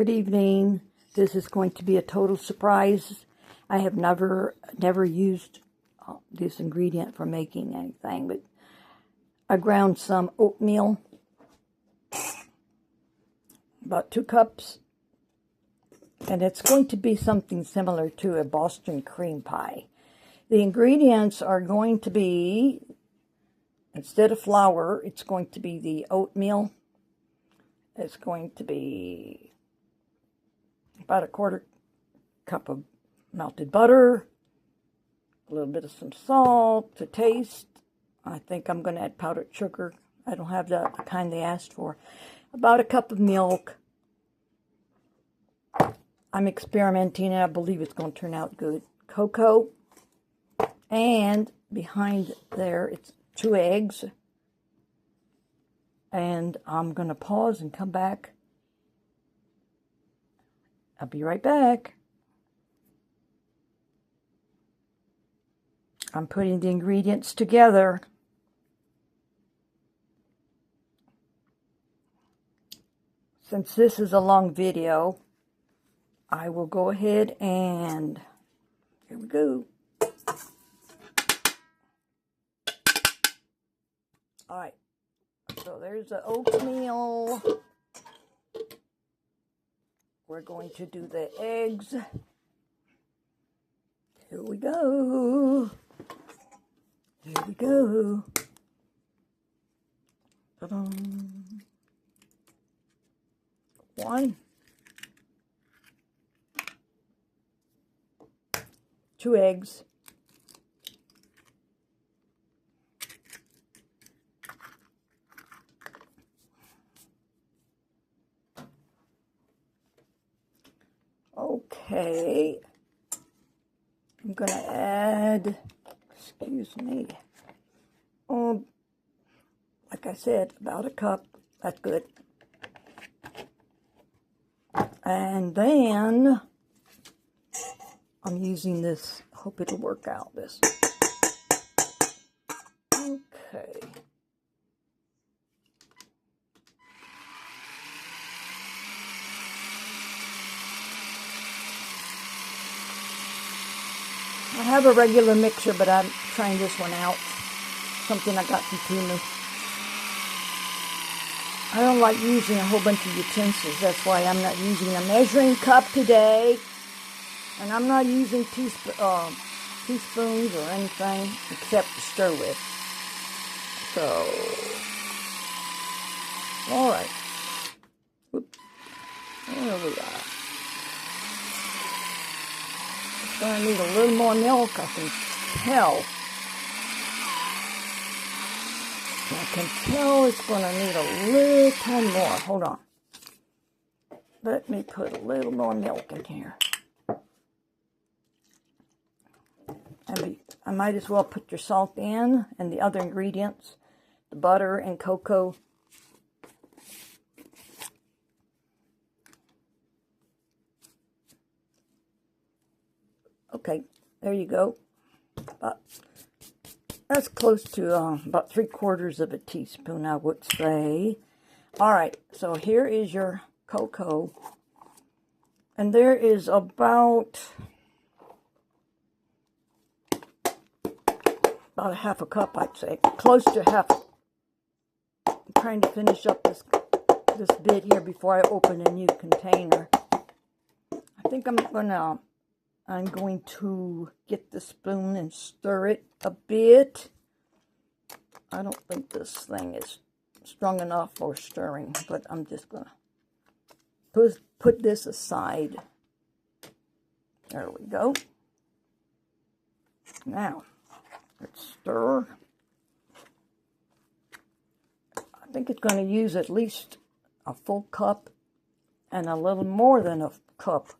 Good evening. This is going to be a total surprise. I have never used this ingredient for making anything, but I ground some oatmeal, about 2 cups, and it's going to be something similar to a Boston cream pie. The ingredients are going to be, instead of flour, it's going to be the oatmeal. It's going to be about a 1/4 cup of melted butter, a little bit of some salt to taste. I think I'm going to add powdered sugar. I don't have the kind they asked for. About a cup of milk. I'm experimenting and I believe it's going to turn out good. Cocoa. And behind there, it's 2 eggs. And I'm going to pause and come back. I'll be right back. I'm putting the ingredients together. Since this is a long video, I will go ahead and here we go. All right, so there's the oatmeal. We're going to do the eggs. Here we go. Here we go. Ta-da. 1, 2 eggs. Okay, I'm going to add, excuse me, like I said, about a cup. That's good. And then I'm using this, hope it'll work out, this. Okay. I have a regular mixer, but I'm trying this one out. Something I got from Thicken. I don't like using a whole bunch of utensils. That's why I'm not using a measuring cup today. And I'm not using teaspoons or anything except to stir with. So, all right. Oops. There we are. Going to need a little more milk, I can tell. I can tell it's going to need a little more. Hold on. Let me put a little more milk in here. I might as well put your salt in and the other ingredients, the butter and cocoa. Okay, there you go. That's close to about 3/4 of a teaspoon, I would say. All right, so here is your cocoa. And there is about a 1/2 cup, I'd say. Close to half. I'm trying to finish up this bit here before I open a new container. I think I'm going to get the spoon and stir it a bit. I don't think this thing is strong enough for stirring, but I'm just going to put this aside. There we go. Now, let's stir. I think it's going to use at least a full cup and a little more than a cup.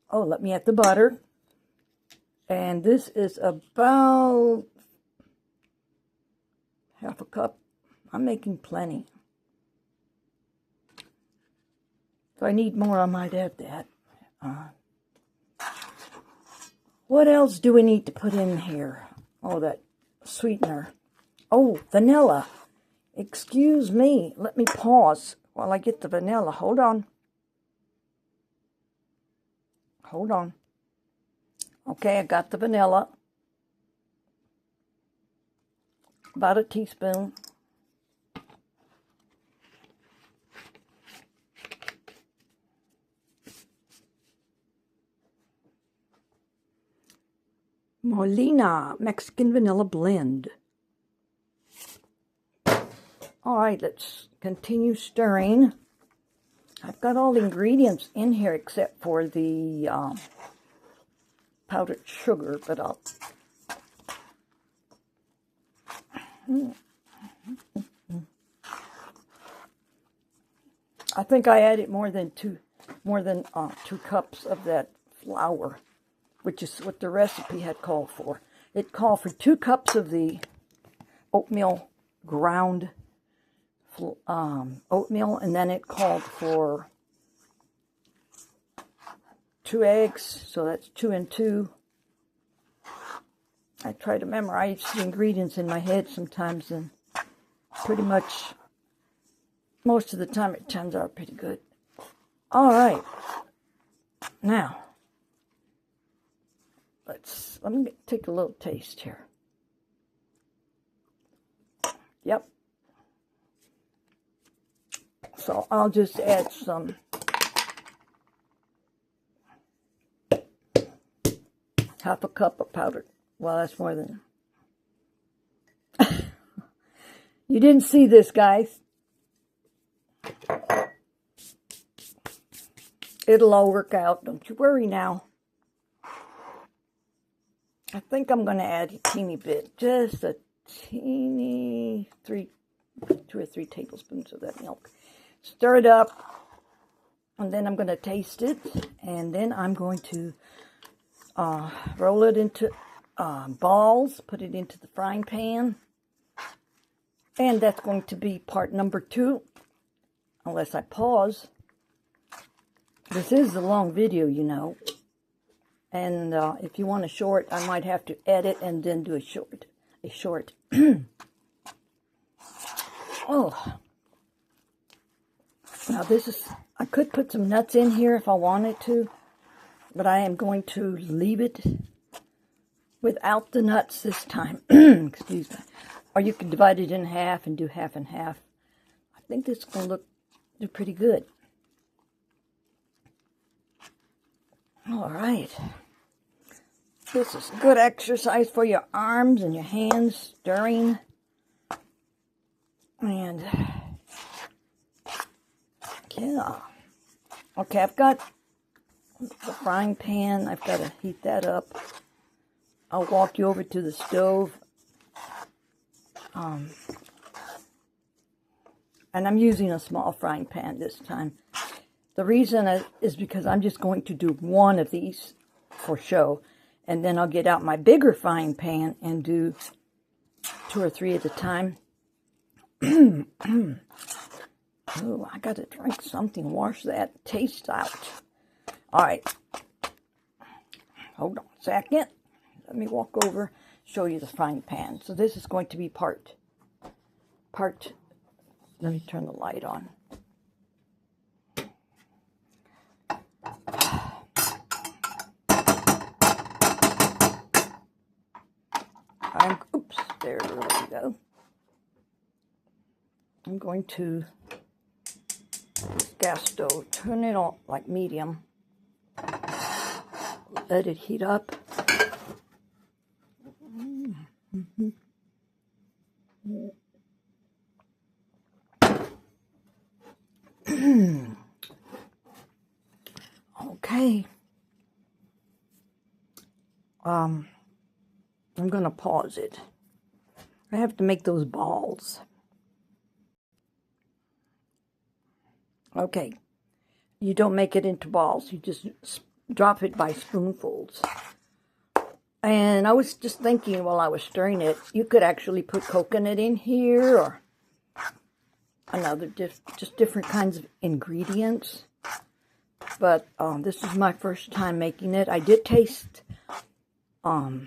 Oh, let me add the butter. And this is about 1/2 cup. I'm making plenty. If I need more, I might add that. What else do we need to put in here? Oh, that sweetener. Oh, vanilla. Excuse me. Let me pause while I get the vanilla. Hold on. Hold on. Okay, I got the vanilla. About a teaspoon. Molina Mexican Vanilla Blend. All right, let's continue stirring. I've got all the ingredients in here except for the powdered sugar, but I'll... I think I added more than two cups of that flour, which is what the recipe had called for. It called for 2 cups of the oatmeal, ground oatmeal, and then it called for 2 eggs, so that's 2 and 2. I try to memorize the ingredients in my head sometimes, and pretty much most of the time it turns out pretty good. All right, now let me take a little taste here. Yep. So I'll just add some half a cup of powdered. Well, that's more than... You didn't see this, guys. It'll all work out. Don't you worry now. I think I'm going to add a teeny bit. Just a teeny... 2 or 3 tablespoons of that milk. Stir it up. And then I'm going to taste it. And then I'm going to roll it into... balls, put it into the frying pan, and that's going to be part number 2, unless I pause. This is a long video, you know, and if you want a short, I might have to edit and then do a short. Oh, now this is, I could put some nuts in here if I wanted to, but I am going to leave it without the nuts this time. Excuse me. Or you can divide it in half and do half and half. I think this is going to do pretty good. All right. This is good exercise for your arms and your hands, stirring. And, yeah. Okay, I've got the frying pan. I've got to heat that up. I'll walk you over to the stove. And I'm using a small frying pan this time. The reason is because I'm just going to do one of these for show. And then I'll get out my bigger frying pan and do 2 or 3 at a time. Oh, I got to drink something, wash that taste out. All right. Hold on a second. Let me walk over, show you the frying pan. So this is going to be part, let me turn the light on. Oops, there we go. I'm going to gas stove, turn it on like medium. Let it heat up. Okay. I'm going to pause it. I have to make those balls. Okay. You don't make it into balls. You just drop it by spoonfuls. And I was just thinking while I was stirring it, you could actually put coconut in here or another, just different kinds of ingredients. But this is my first time making it. I did taste, I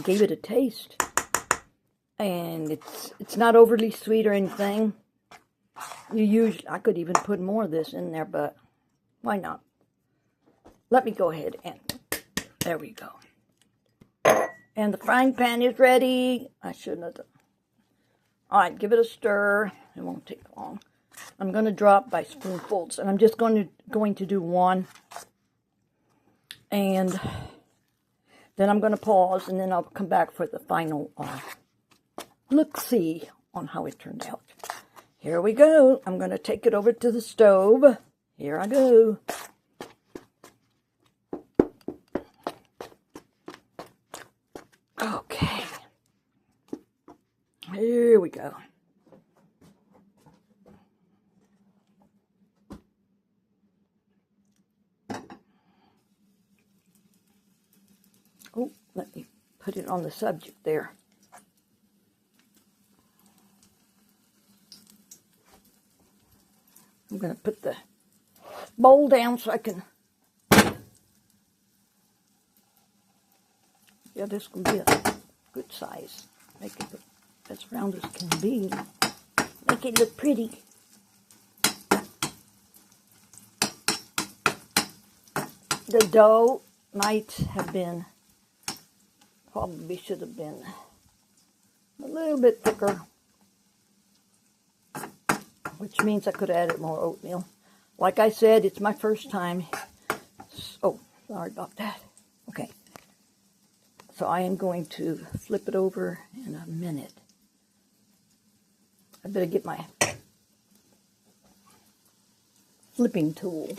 gave it a taste. And it's not overly sweet or anything. I could even put more of this in there, but why not? Let me go ahead and there we go. And the frying pan is ready. I shouldn't have done. All right, give it a stir. It won't take long. I'm going to drop by spoonfuls, and I'm just going to do one. And then I'm going to pause, and then I'll come back for the final look-see on how it turned out. Here we go. I'm going to take it over to the stove. Here I go. Okay. Here we go. Oh, let me put it on the subject there. I'm going to put the bowl down so I can... Yeah, this will be a good size. Make it look as round as can be. Make it look pretty. The dough might have been, probably should have been a little bit thicker, which means I could have added more oatmeal. Like I said, it's my first time. Oh, sorry about that. Okay. So I am going to flip it over in a minute. I better get my flipping tool.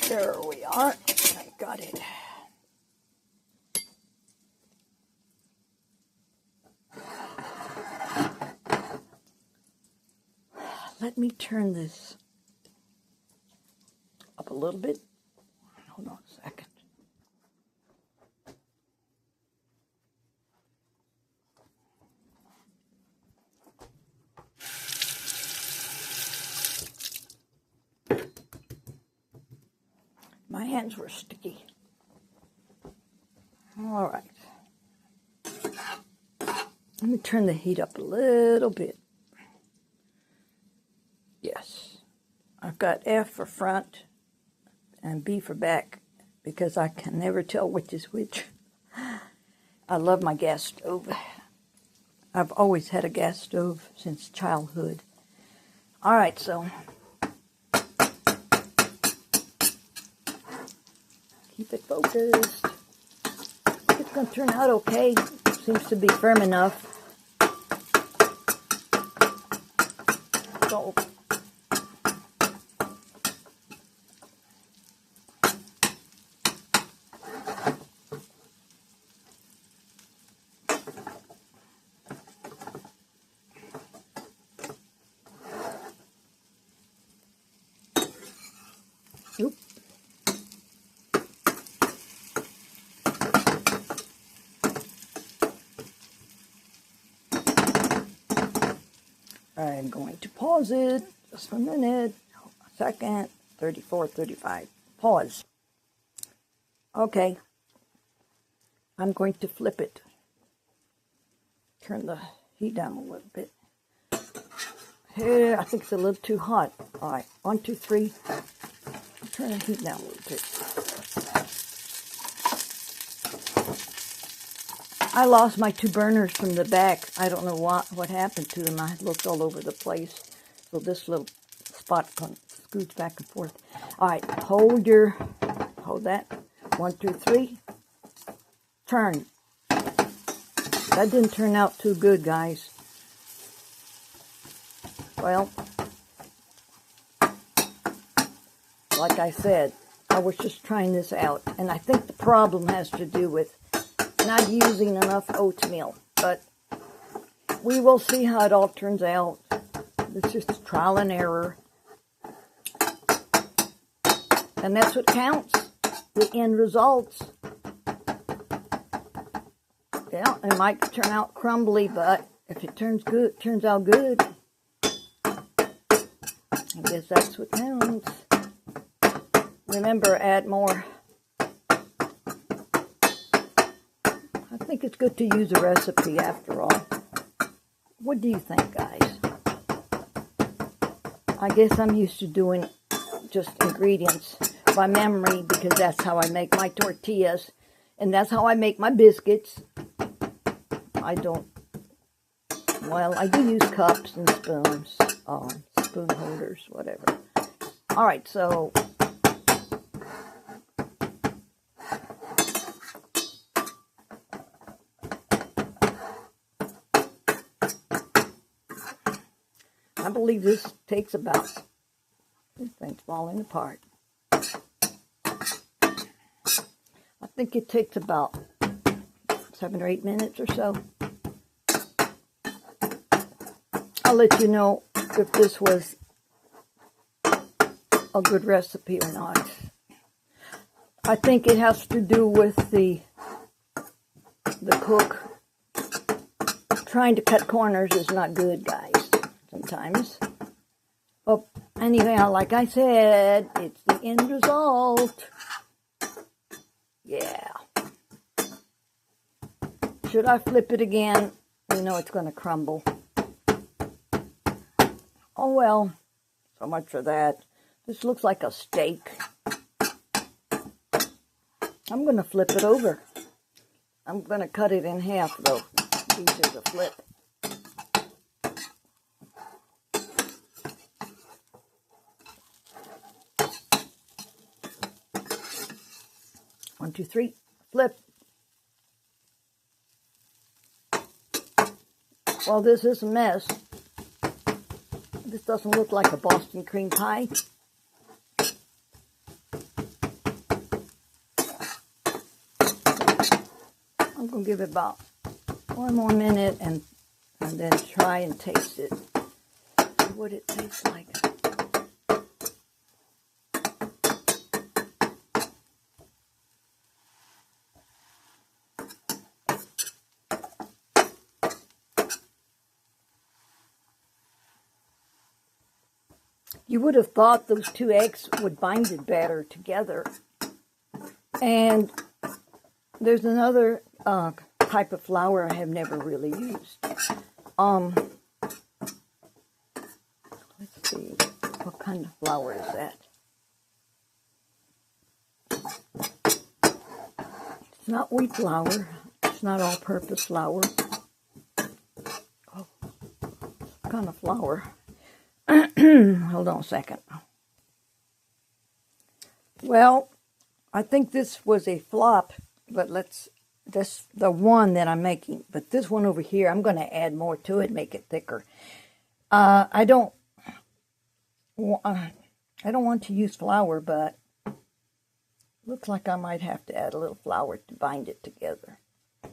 There we are. I got it. Let me turn this up a little bit. Hold on a second. My hands were sticky. All right. Let me turn the heat up a little bit. Yes. I've got F for front and B for back because I can never tell which is which. I love my gas stove. I've always had a gas stove since childhood. All right, so keep it focused. It's going to turn out okay. Seems to be firm enough. So, oop. I'm going to pause it just a minute, a second, 34, 35, pause. Okay, I'm going to flip it. Turn the heat down a little bit. Here, I think it's a little too hot. All right, 1, 2, 3. Turn the heat down a little bit. I lost my 2 burners from the back. I don't know what happened to them. I looked all over the place. So this little spot scoots back and forth. All right, hold that. 1, 2, 3. Turn. That didn't turn out too good, guys. Well, like I said, I was just trying this out. And I think the problem has to do with not using enough oatmeal, but we will see how it all turns out. It's just trial and error, and that's what counts, the end results. Yeah, it might turn out crumbly, but if it turns out good, I guess that's what counts. Remember, add more. I think it's good to use a recipe after all. What do you think, guys? I guess I'm used to doing just ingredients by memory because that's how I make my tortillas and that's how I make my biscuits. I do use cups and spoons, spoon holders, whatever. All right, so I believe this takes about, this thing's falling apart. I think it takes about 7 or 8 minutes or so. I'll let you know if this was a good recipe or not. I think it has to do with the cook. Trying to cut corners is not good, guys, sometimes. But anyway, like I said, it's the end result. Yeah. Should I flip it again? You know it's going to crumble. Oh well, so much for that. This looks like a steak. I'm going to flip it over. I'm going to cut it in half, though. Easier to flip. One, two, three, flip. Well, this is a mess. This doesn't look like a Boston cream pie. I'm going to give it about 1 more minute and then try and taste it. See what it tastes like. You would have thought those 2 eggs would bind it better together. And there's another type of flour I have never really used. Let's see, what kind of flour is that? It's not wheat flour. It's not all-purpose flour. Oh, what kind of flour? Hold on a second. Well, I think this was a flop, but that's the one that I'm making. But this one over here, I'm going to add more to it, make it thicker. I don't want to use flour, but looks like I might have to add a little flour to bind it together.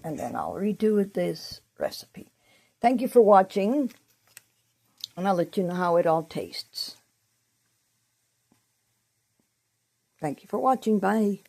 And then I'll redo this recipe. Thank you for watching. And I'll let you know how it all tastes. Thank you for watching. Bye.